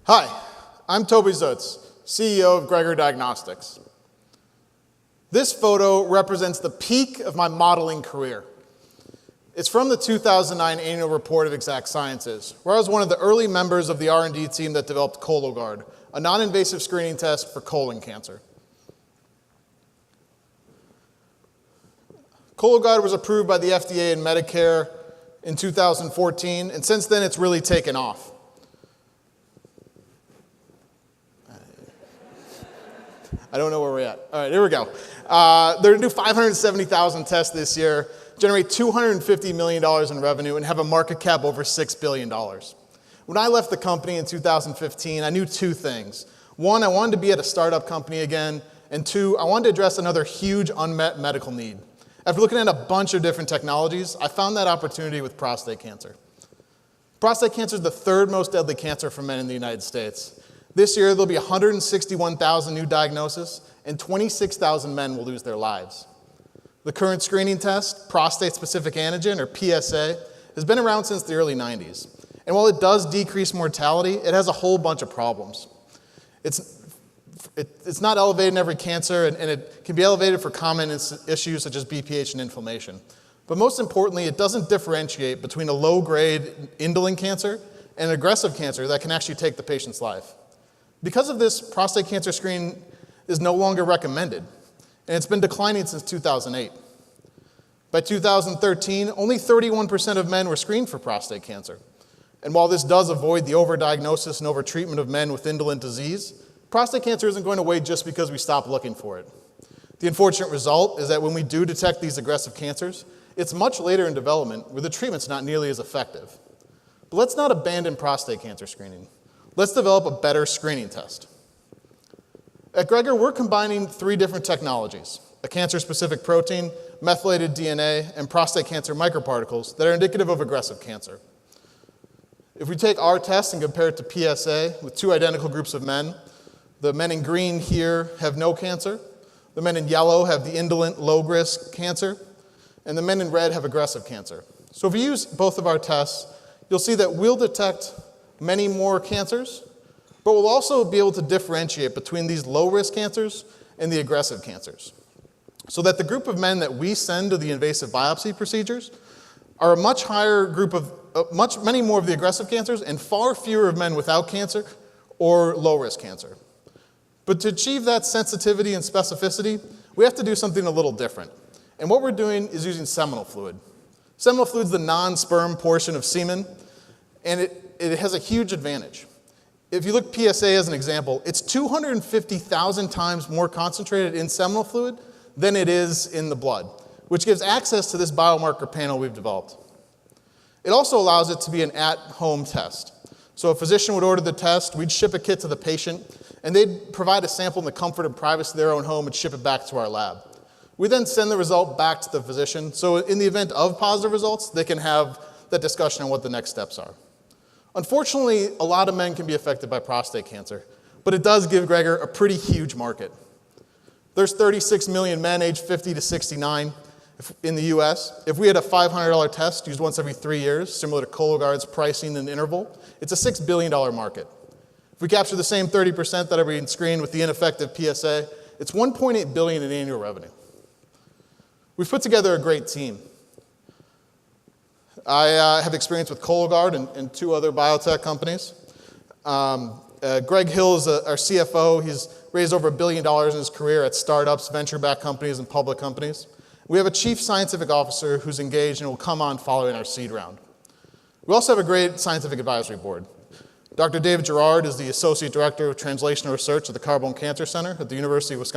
Hi, I'm Toby Zutz, CEO of Gregor Diagnostics. This photo represents the peak of my modeling career. It's from the 2009 Annual Report of Exact Sciences, where I was one of the early members of the R&D team that developed Cologuard, a non-invasive screening test for colon cancer. Cologuard was approved by the FDA and Medicare in 2014, and since then it's really taken off. I don't know where we're at. All right, here we go. They're going to do 570,000 tests this year, generate $250 million in revenue, and have a market cap over $6 billion. When I left the company in 2015, I knew two things. One, I wanted to be at a startup company again, and two, I wanted to address another huge unmet medical need. After looking at a bunch of different technologies, I found that opportunity with prostate cancer. Prostate cancer is the third most deadly cancer for men in the United States. This year, there'll be 161,000 new diagnoses, and 26,000 men will lose their lives. The current screening test, prostate-specific antigen, or PSA, has been around since the early 90s. And while it does decrease mortality, it has a whole bunch of problems. It's not elevated in every cancer, and it can be elevated for common issues such as BPH and inflammation. But most importantly, it doesn't differentiate between a low-grade indolent cancer and an aggressive cancer that can actually take the patient's life. Because of this, prostate cancer screening is no longer recommended, and it's been declining since 2008. By 2013, only 31% of men were screened for prostate cancer. And while this does avoid the overdiagnosis and overtreatment of men with indolent disease, prostate cancer isn't going away just because we stop looking for it. The unfortunate result is that when we do detect these aggressive cancers, it's much later in development where the treatment's not nearly as effective. But let's not abandon prostate cancer screening. Let's develop a better screening test. At Gregor, we're combining three different technologies: a cancer-specific protein, methylated DNA, and prostate cancer microparticles that are indicative of aggressive cancer. If we take our test and compare it to PSA with two identical groups of men, the men in green here have no cancer, the men in yellow have the indolent low-risk cancer, and the men in red have aggressive cancer. So if we use both of our tests, you'll see that we'll detect many more cancers, but we'll also be able to differentiate between these low-risk cancers and the aggressive cancers, so that the group of men that we send to the invasive biopsy procedures are a much higher group of, many more of the aggressive cancers and far fewer of men without cancer or low-risk cancer. But to achieve that sensitivity and specificity, we have to do something a little different. And what we're doing is using seminal fluid. Seminal fluid is the non-sperm portion of semen, and it has a huge advantage. If you look at PSA as an example, it's 250,000 times more concentrated in seminal fluid than it is in the blood, which gives access to this biomarker panel we've developed. It also allows it to be an at-home test. So a physician would order the test, we'd ship a kit to the patient, and they'd provide a sample in the comfort and privacy of their own home and ship it back to our lab. We then send the result back to the physician, so in the event of positive results, they can have that discussion on what the next steps are. Unfortunately, a lot of men can be affected by prostate cancer, but it does give Gregor a pretty huge market. There's 36 million men aged 50 to 69 in the US. If we had a $500 test used once every 3 years, similar to Cologuard's pricing and interval, it's a $6 billion market. If we capture the same 30% that are being screened with the ineffective PSA, it's $1.8 billion in annual revenue. We've put together a great team. I have experience with Cologuard and two other biotech companies. Greg Hill is our CFO. He's raised over $1 billion in his career at startups, venture-backed companies, and public companies. We have a chief scientific officer who's engaged and will come on following our seed round. We also have a great scientific advisory board. Dr. David Gerard is the Associate Director of Translational Research at the Carbone Cancer Center at the University of Wisconsin.